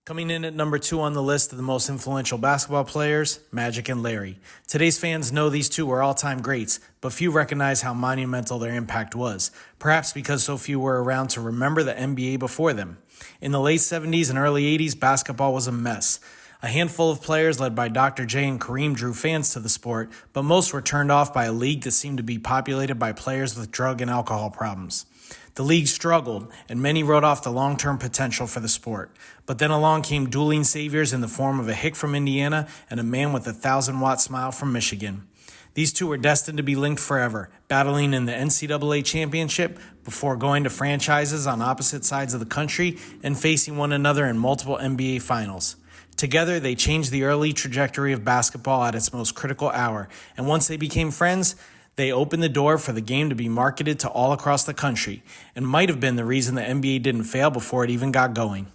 Coming in at number 2 on the list of the most influential basketball players, Magic and Larry. Today's fans know these two were all-time greats, but few recognize how monumental their impact was, perhaps because so few were around to remember the NBA before them. In the late 70s and early 80s, basketball was a mess. A handful of players led by Dr. J and Kareem drew fans to the sport, but most were turned off by a league that seemed to be populated by players with drug and alcohol problems. The league struggled, and many wrote off the long-term potential for the sport. But then along came dueling saviors in the form of a hick from Indiana and a man with a 1,000-watt smile from Michigan. These two were destined to be linked forever, battling in the NCAA championship before going to franchises on opposite sides of the country and facing one another in multiple NBA finals. Together, they changed the early trajectory of basketball at its most critical hour, and once they became friends, they opened the door for the game to be marketed to all across the country, and might have been the reason the NBA didn't fail before it even got going.